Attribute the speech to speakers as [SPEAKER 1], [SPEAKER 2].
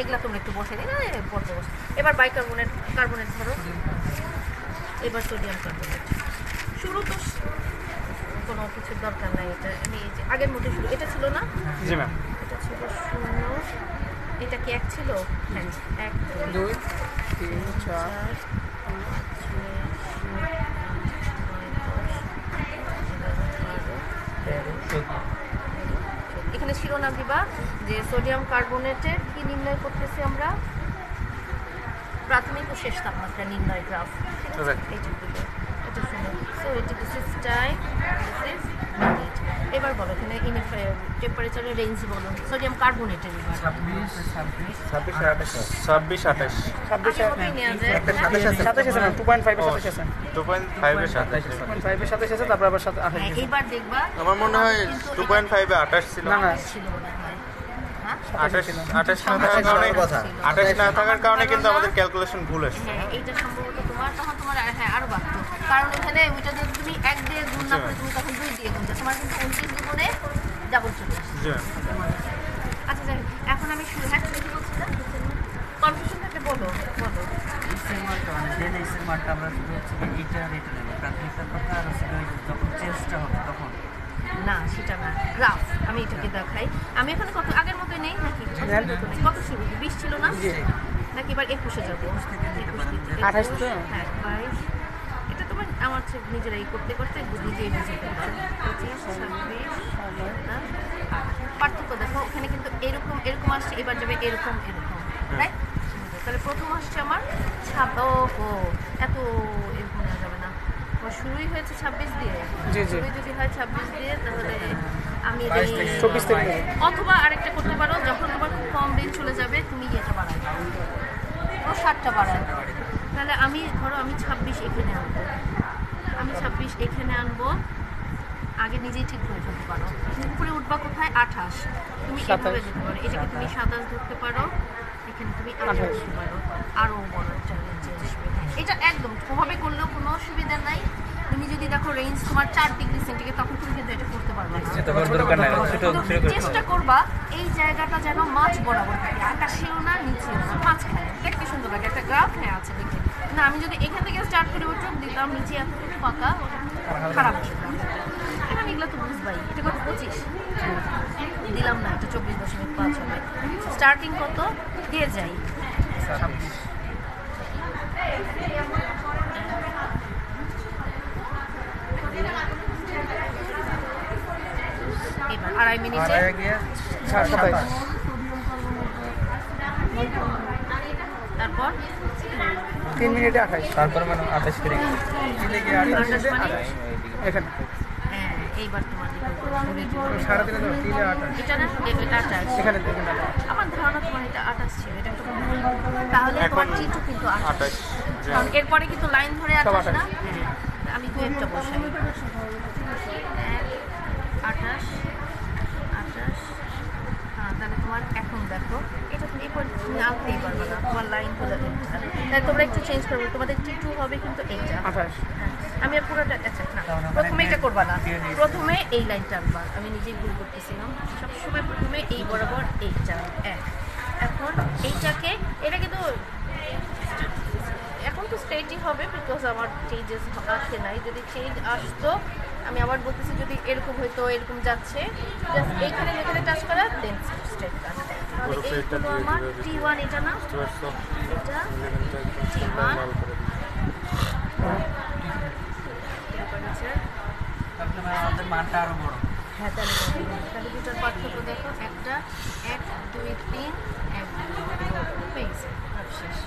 [SPEAKER 1] এগুলা তোমরা একটু বসে দিই না পড়তে বসে। এবার বাইকার্বনেট কার্বনেট ধরো, এবার সোডিয়াম কার্বনেট। শুরু তো কোনো কিছুর দরকার নাই, এটা আমি এই যে আগের মধ্যে শুরু, এটা ছিল না?
[SPEAKER 2] জি ম্যাম।
[SPEAKER 1] এটা ছিল 0, এটা কি 1 ছিল? হ্যাঁ 1 2 3 4 এখানে শিরোনাম দিবা যে সোডিয়াম কার্বনেটের কি নির্ণয় করতেছি আমরা, প্রাথমিক ও শেষ তাপমাত্রা নির্ণয় গ্রাফ। এটা শুনো। So this is time, this is minute. এবার বলো এখানে টেম্পারেচারের রেঞ্জ বলো সোডিয়াম কার্বনেটের।
[SPEAKER 2] 26 28 26 28
[SPEAKER 1] 27
[SPEAKER 2] আছে, তারপর আবার 28।
[SPEAKER 1] এইবার দেখবা
[SPEAKER 2] আমার মনে হয় 2.5 এ 28 ছিল না,
[SPEAKER 1] ছিল না,
[SPEAKER 2] 28 না থাকার কারণে কিন্তু আমাদের ক্যালকুলেশন ভুল আসছে।
[SPEAKER 1] হ্যাঁ এইটা সম্ভবত তোমার তখন তোমার হ্যাঁ আরো বাড়তো, কারণ এখানে ওইটা দিয়ে তুমি 1 দিয়ে গুণ না করে তুমি তখন 2 দিয়ে গুণ দাও, তোমার কিন্তু 29 গুণে ডাবল চলে আসছে। আচ্ছা যাই হোক, এখন আমি শুরু। হ্যাঁ কি বলছিলাম? কনফিউশন থাকলে বলো বলো। না সেটা না, গ্রাফ। আমি এটাকে দেখাই। আমি এখন কত আগের মতোই নেই নাকি? কত শুরু 20 ছিল না নাকি? এবার 21-এ যাবো।
[SPEAKER 2] 28 তো?
[SPEAKER 1] হ্যাঁ 22। এটা তোমার আমার নিজেরাই করতে করতে নিজেই বুঝে ফেলছো। 25 26 পার্থক্য দেখো, ওখানে কিন্তু এরকম এরকম আসছে, এবার যাবে এরকম এরকম, রাইট? তাহলে প্রথম আসছে আমার এত এরকম নেওয়া যাবে না, শুরুই হয়েছে 26 দিয়ে। শুরুই যদি হয় 26 দিয়ে তাহলে আমি
[SPEAKER 2] 24 থেকে।
[SPEAKER 1] অথবা আরেকটা করতে পারো, যখন তোমার খুব কম রেঞ্জ চলে যাবে তুমি এটা বাড়াই দাও, 60টা বাড়াই। তাহলে আমি ধরো আমি 26 এখানে আনবো, আমি 26 এখানে আনবো, আগে নিজেই ঠিক করে ফেলতে পারো। উপরে উঠবা কোথায়? 28। তুমি এভাবে যেতে পারো, এটাকে তুমি 27 ধরতে পারো, এখানে তুমি 28 ধরতে পারো, আরও বড় একটা রেঞ্জে আসবে। এটা একদম ওভাবে করলেও কোনো অসুবিধা নাই। তুমি যদি দেখো রেঞ্জ তোমার 4 ডিগ্রি সেন্টিগ্রেড, তখন তুমি কিন্তু এটা করতে পারবে না। চেষ্টা করবা এই জায়গাটা যেন মাঝ বরাবর থাকে, আকাশেও না নিচেও না, মাঝখানে। দেখতে সুন্দর লাগে একটা গ্রাফ। হ্যাঁ আছে দেখে না, আমি যদি এখান থেকে স্টার্ট করে চোখ দিতাম নিচে এতটুকু ফাঁকা, খারাপ হয়ে যেত। এখন এগুলো তো বুঝবাই। এটা কত? 25 দিলাম না, এটা 24.5 হবে। স্টার্টিং কত দিয়ে যাই? 26। এবার আড়াই মিনিটে তারপর
[SPEAKER 2] 3 মিনিটে 28, তারপর মানে 28 করে এখানে।
[SPEAKER 1] হ্যাঁ এইবার তোমার
[SPEAKER 2] সারা দিনে তো 3 এ 28,
[SPEAKER 1] এটা না এটা 28
[SPEAKER 2] এখানে
[SPEAKER 1] আমার ধারণা তোমার এটা 28 ছিল, এটা একটু তাহলে তোমার T2 কিন্তু 28, কারণ এরপরে কিন্তু লাইন ধরে 28 না। আমি দু একটা বসাই, 28 28। হ্যাঁ তাহলে তোমার এখন দেখো এটা তুমি এরপর তুমি আনতেই পারবে না, তোমার লাইন হলে তাহলে তোমরা একটু চেঞ্জ করবে, তোমাদের T2 হবে কিন্তু এইটা 28। হ্যাঁ আমি আর পুরোটা আচ্ছা না, প্রথমে এটা করবা না, প্রথমে এই লাইনটা আনবা। আমি নিজেই ভুল করতেছিলাম, সবসময় প্রথমে এই বরাবর এইটা এখন এইটাকে, এটা কিন্তু এখন তো স্ট্রেটই হবে বিকজ আমার চেঞ্জেস আসে নাই। যদি চেঞ্জ আসতো আমি আবার বলতেছি, যদি এরকম হয়তো এরকম যাচ্ছে জাস্ট এইখানে যেখানে টাচ করা দেন স্ট্রেট কাট। তাহলে এইগুলো আমার T1 এটা না, এটা T1
[SPEAKER 3] আমাদের মানটা আরো বড়।
[SPEAKER 1] হ্যাঁ তাহলে দুটার পার্থক্য দেখো, একটা 1 2 3 1 পেয়েছে শেষ।